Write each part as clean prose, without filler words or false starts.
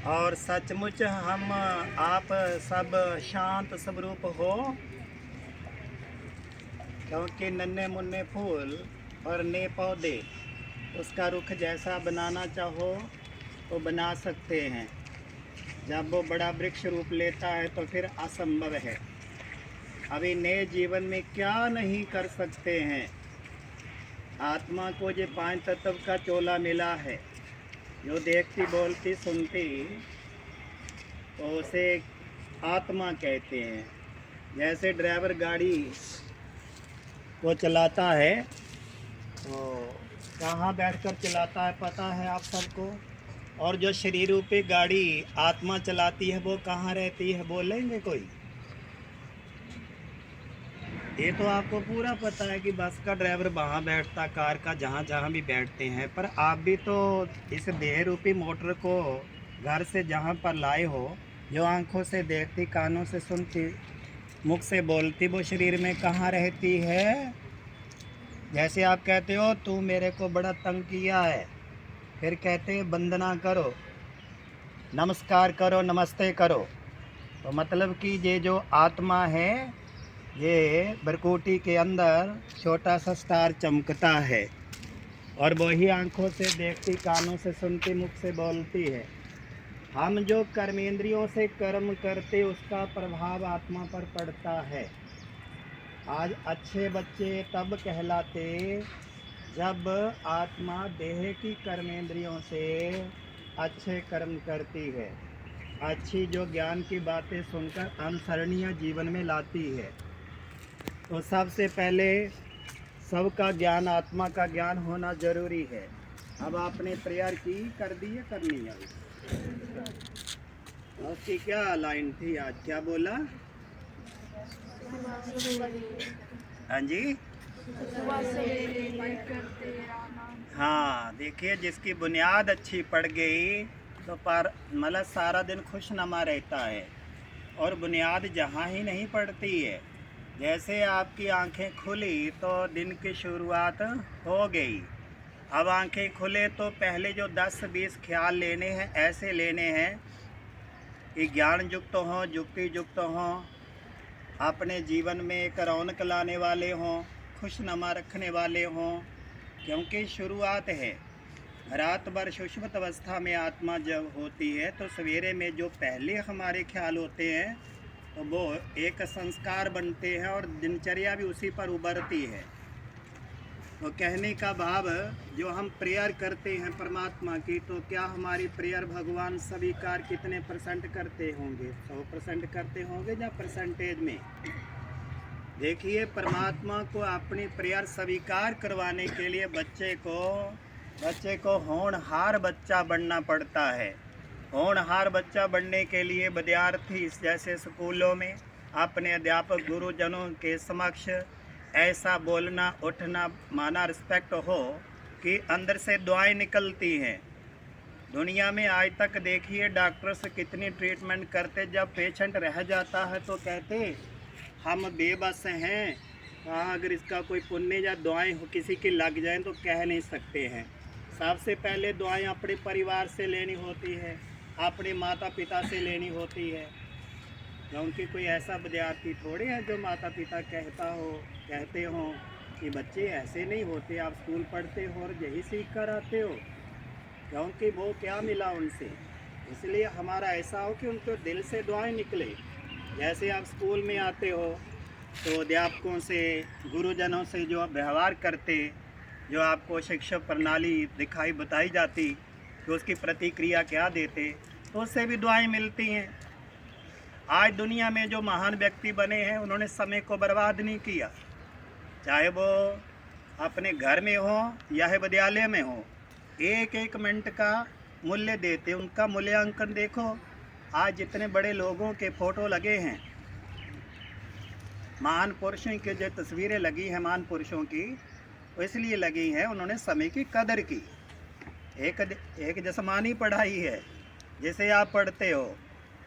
और सचमुच हम आप सब शांत स्वरूप हो, क्योंकि नन्हे मुन्ने फूल और नए पौधे उसका रुख जैसा बनाना चाहो तो बना सकते हैं। जब वो बड़ा वृक्ष रूप लेता है तो फिर असंभव है। अभी नए जीवन में क्या नहीं कर सकते हैं। आत्मा को जो 5 तत्व का चोला मिला है, जो देखती बोलती सुनती, तो उसे आत्मा कहते हैं। जैसे ड्राइवर गाड़ी को चलाता है तो कहाँ बैठकर चलाता है पता है आप सबको। और जो शरीर रूपी गाड़ी आत्मा चलाती है वो कहाँ रहती है, बोलेंगे कोई? ये तो आपको पूरा पता है कि बस का ड्राइवर वहाँ बैठता, कार का जहाँ जहाँ भी बैठते हैं। पर आप भी तो इस देह रूपी मोटर को घर से जहाँ पर लाए हो, जो आंखों से देखती, कानों से सुनती, मुख से बोलती, वो शरीर में कहाँ रहती है? जैसे आप कहते हो तू मेरे को बड़ा तंग किया है, फिर कहते हैं वंदना करो, नमस्कार करो, नमस्ते करो। तो मतलब कि ये जो आत्मा है, ये बरकोटी के अंदर छोटा सा स्टार चमकता है और वही आंखों से देखती, कानों से सुनती, मुख से बोलती है। हम जो कर्मेंद्रियों से कर्म करते उसका प्रभाव आत्मा पर पड़ता है। आज अच्छे बच्चे तब कहलाते जब आत्मा देह की कर्मेंद्रियों से अच्छे कर्म करती है, अच्छी जो ज्ञान की बातें सुनकर अनुसरणीय जीवन में लाती है। तो सबसे पहले सबका ज्ञान, आत्मा का ज्ञान होना जरूरी है। अब आपने प्रेयर की, कर दी है, करनी है? उसकी क्या लाइन थी आज, क्या बोला? हाँ जी, हाँ देखिए, जिसकी बुनियाद अच्छी पड़ गई तो पर मतलब सारा दिन खुशनुमा रहता है। और बुनियाद जहाँ ही नहीं पड़ती है, जैसे आपकी आंखें खुली तो दिन की शुरुआत हो गई। अब आंखें खुले तो पहले जो 10-20 ख्याल लेने हैं, ऐसे लेने हैं कि ज्ञान युक्त हों, युक्ति युक्त हों, अपने जीवन में एक रौनक लाने वाले हों, खुशनुमा रखने वाले हों। क्योंकि शुरुआत है। रात भर सुषुप्त अवस्था में आत्मा जब होती है तो सवेरे में जो पहले हमारे ख्याल होते हैं तो वो एक संस्कार बनते हैं और दिनचर्या भी उसी पर उभरती है। तो कहने का भाव, जो हम प्रेयर करते हैं परमात्मा की, तो क्या हमारी प्रेयर भगवान स्वीकार कितने % करते होंगे? 100% करते होंगे या परसेंटेज में? देखिए, परमात्मा को अपनी प्रेयर स्वीकार करवाने के लिए बच्चे को होनहार बच्चा बनना पड़ता है। होनहार बच्चा बनने के लिए विद्यार्थी जैसे स्कूलों में अपने अध्यापक गुरुजनों के समक्ष ऐसा बोलना, उठना, माना, रिस्पेक्ट हो कि अंदर से दुआएं निकलती हैं। दुनिया में आज तक देखिए डॉक्टर्स कितनी ट्रीटमेंट करते, जब पेशेंट रह जाता है तो कहते हम बेबस हैं। कहाँ अगर इसका कोई पुण्य या दुआएं किसी की लग जाएं तो कह नहीं सकते हैं। सबसे पहले दुआएं अपने परिवार से लेनी होती है, अपने माता पिता से लेनी होती है। क्योंकि कोई ऐसा विद्यार्थी थोड़े है जो माता पिता कहते हों कि बच्चे ऐसे नहीं होते, आप स्कूल पढ़ते हो और यही सीख कर आते हो। क्योंकि वो क्या मिला उनसे, इसलिए हमारा ऐसा हो कि उनको दिल से दुआएं निकले। जैसे आप स्कूल में आते हो तो अध्यापकों से, गुरुजनों से जो व्यवहार करते, जो आपको शिक्षा प्रणाली दिखाई बताई जाती कि उसकी प्रतिक्रिया क्या देते, तो उससे भी दुआएं मिलती हैं। आज दुनिया में जो महान व्यक्ति बने हैं उन्होंने समय को बर्बाद नहीं किया, चाहे वो अपने घर में हो या विद्यालय में हो। एक एक मिनट का मूल्य देते, उनका मूल्यांकन देखो। आज जितने बड़े लोगों के फ़ोटो लगे हैं, महान पुरुषों की जो तस्वीरें लगी हैं महान पुरुषों की, वो इसलिए लगी हैं उन्होंने समय की कदर की। एक जिस्मानी पढ़ाई है जिसे आप पढ़ते हो,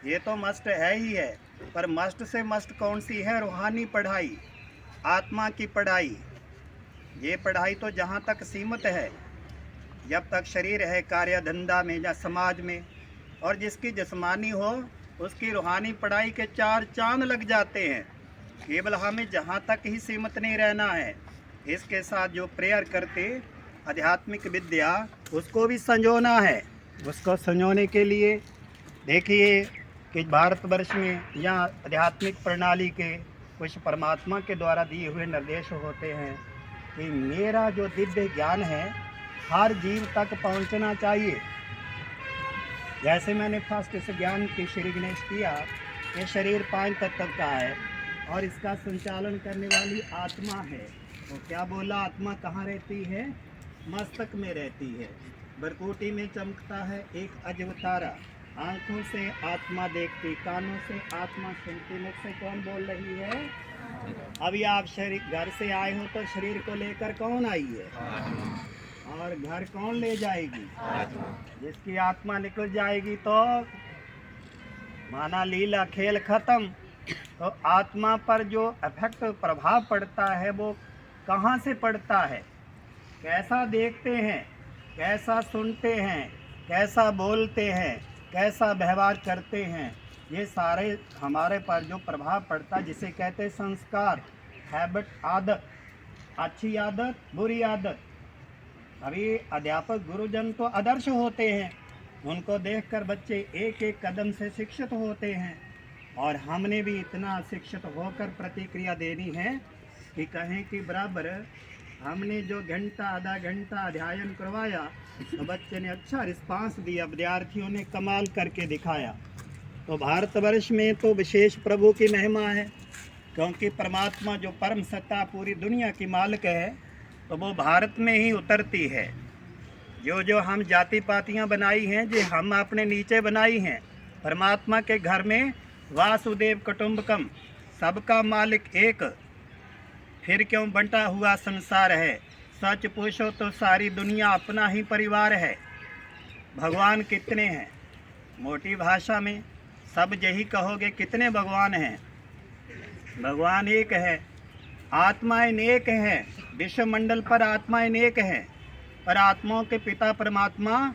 ये तो मस्ट है ही है, पर मस्ट से मस्ट कौन सी है? रूहानी पढ़ाई, आत्मा की पढ़ाई। ये पढ़ाई तो जहाँ तक सीमित है, जब तक शरीर है, कार्य धंधा में या समाज में, और जिसकी जिस्मानी हो उसकी रूहानी पढ़ाई के 4 चांद लग जाते हैं। केवल हमें जहाँ तक ही सीमित नहीं रहना है, इसके साथ जो प्रेयर करते आध्यात्मिक विद्या उसको भी संजोना है। उसको संजोने के लिए देखिए कि भारतवर्ष में या आध्यात्मिक प्रणाली के कुछ परमात्मा के द्वारा दिए हुए निर्देश होते हैं कि मेरा जो दिव्य ज्ञान है हर जीव तक पहुंचना चाहिए। जैसे मैंने फर्स्ट इस ज्ञान की श्री गणेश किया, ये शरीर 5 तत्व का है और इसका संचालन करने वाली आत्मा है। तो क्या बोला, आत्मा कहाँ रहती है? मस्तक में रहती है। बरकोटी में चमकता है एक अजब तारा। आँखों से आत्मा देखती, कानों से आत्मा सुनती। मुख से कौन बोल रही है? अभी आप शरीर घर से आए हो तो शरीर को लेकर कौन आई है? और घर कौन ले जाएगी? जिसकी आत्मा निकल जाएगी तो माना लीला खेल खत्म। तो आत्मा पर जो इफेक्ट प्रभाव पड़ता है वो कहाँ से पड़ता है? कैसा देखते हैं, कैसा सुनते हैं, कैसा बोलते हैं, कैसा व्यवहार करते हैं, ये सारे हमारे पर जो प्रभाव पड़ता है जिसे कहते हैं संस्कार, हैबिट, आदत। अच्छी आदत, बुरी आदत। अभी अध्यापक गुरुजन तो आदर्श होते हैं, उनको देखकर बच्चे एक एक कदम से शिक्षित होते हैं। और हमने भी इतना शिक्षित होकर प्रतिक्रिया देनी है कि कहें कि बराबर हमने जो घंटा आधा घंटा अध्ययन करवाया तो बच्चे ने अच्छा रिस्पांस दिया, विद्यार्थियों ने कमाल करके दिखाया। तो भारतवर्ष में तो विशेष प्रभु की महिमा है, क्योंकि परमात्मा जो परम सत्ता पूरी दुनिया की मालिक है तो वो भारत में ही उतरती है। जो जो हम जाति पातियाँ बनाई हैं, जो हम अपने नीचे बनाई हैं, परमात्मा के घर में वासुदेव कुटुंबकम, सबका मालिक एक, फिर क्यों बंटा हुआ संसार है। सच पूछो तो सारी दुनिया अपना ही परिवार है। भगवान कितने हैं? मोटी भाषा में सब यही कहोगे, कितने भगवान हैं? भगवान एक है। आत्माएं एक हैं, विश्व मंडल पर आत्माएं एक हैं, पर आत्माओं के पिता परमात्मा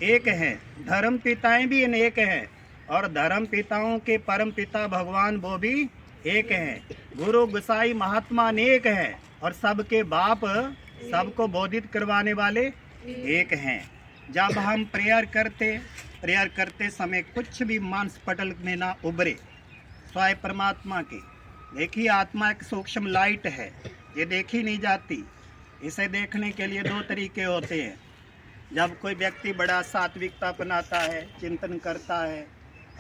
एक हैं। धर्म पिताएं भी अनेक हैं और धर्म पिताओं के परम पिता भगवान वो भी एक हैं। गुरु गुसाई महात्मा अनेक हैं और सबके बाप सबको बोधित करवाने वाले एक हैं। जब हम प्रेयर करते समय कुछ भी मानस पटल में ना उभरे स्वयं परमात्मा के। देखिए आत्मा एक सूक्ष्म लाइट है, ये देखी नहीं जाती। इसे देखने के लिए 2 तरीके होते हैं। जब कोई व्यक्ति बड़ा सात्विकता अपनाता है, चिंतन करता है,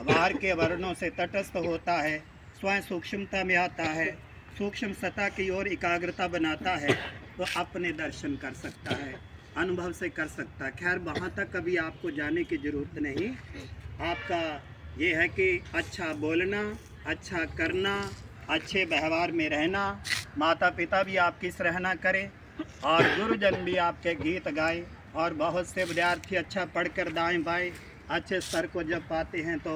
बाहर के वर्णों से तटस्थ होता है, स्वयं सूक्ष्मता में आता है, सूक्ष्म सत्ता की ओर एकाग्रता बनाता है, तो अपने दर्शन कर सकता है, अनुभव से कर सकता है। खैर वहाँ तक कभी आपको जाने की ज़रूरत नहीं। आपका ये है कि अच्छा बोलना, अच्छा करना, अच्छे व्यवहार में रहना, माता पिता भी आपकी सराहना करें और गुरुजन भी आपके गीत गाएं। और बहुत से विद्यार्थी अच्छा पढ़कर दाएं बाएं अच्छे स्तर को जब पाते हैं तो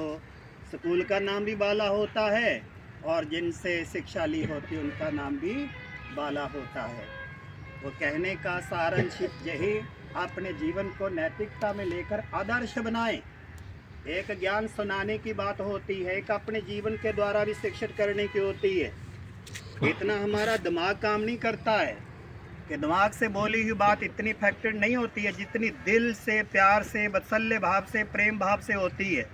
स्कूल का नाम भी बाला होता है और जिनसे शिक्षा ली होती है उनका नाम भी बाला होता है। वो कहने का सारांश यही, अपने जीवन को नैतिकता में लेकर आदर्श बनाएं। एक ज्ञान सुनाने की बात होती है, एक अपने जीवन के द्वारा भी शिक्षित करने की होती है। इतना हमारा दिमाग काम नहीं करता है कि दिमाग से बोली हुई बात इतनी इफेक्टिव नहीं होती है जितनी दिल से, प्यार से, वात्सल्य भाव से, प्रेम भाव से होती है।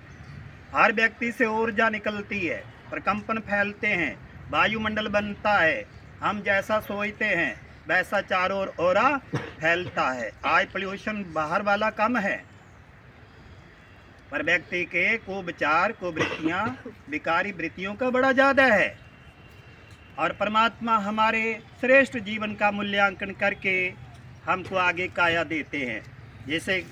हर व्यक्ति से ऊर्जा निकलती है, प्रकंपन फैलते हैं, वायुमंडल बनता है। हम जैसा सोचते हैं वैसा चारों ओर ऑरा फैलता है। आज पोल्यूशन बाहर वाला कम है, पर व्यक्ति के कुविचार, कुवृत्तियाँ, विकारी वृत्तियों का बड़ा ज़्यादा है। और परमात्मा हमारे श्रेष्ठ जीवन का मूल्यांकन करके हमको आगे काया देते हैं। जैसे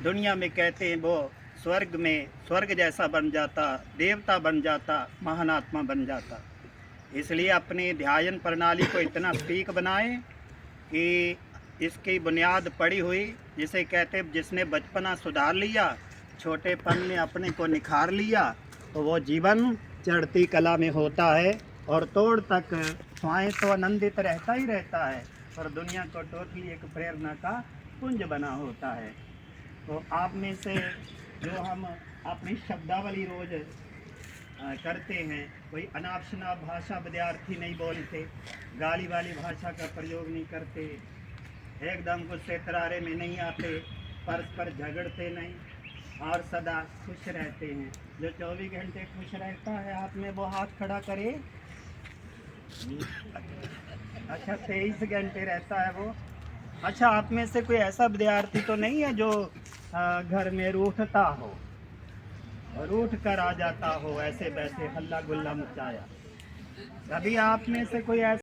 दुनिया में कहते हैं वो स्वर्ग में स्वर्ग जैसा बन जाता, देवता बन जाता, महान आत्मा बन जाता। इसलिए अपनी ध्यान प्रणाली को इतना ठीक बनाएं कि इसकी बुनियाद पड़ी हुई, जिसे कहते जिसने बचपना सुधार लिया, छोटेपन में अपने को निखार लिया, तो वो जीवन चढ़ती कला में होता है और तोड़ तक स्वयं तो आनंदित रहता ही रहता है, पर दुनिया को टोटली एक प्रेरणा का पुंज बना होता है। तो आप में से जो हम अपनी शब्दावली रोज करते हैं। कोई अनाप शनाप भाषा विद्यार्थी नहीं बोलते, गाली वाली भाषा का प्रयोग नहीं करते, एकदम गुस्से तरारे में नहीं आते, परस्पर झगड़ते नहीं और सदा खुश रहते हैं। जो 24 घंटे खुश रहता है आप में वो हाथ खड़ा करे। अच्छा 23 घंटे रहता है वो। अच्छा आप में से कोई ऐसा विद्यार्थी तो नहीं है जो घर में रूठता हो, रूठ कर आ जाता हो, ऐसे वैसे हल्ला गुल्ला मचाया? कभी आप में से कोई ऐसा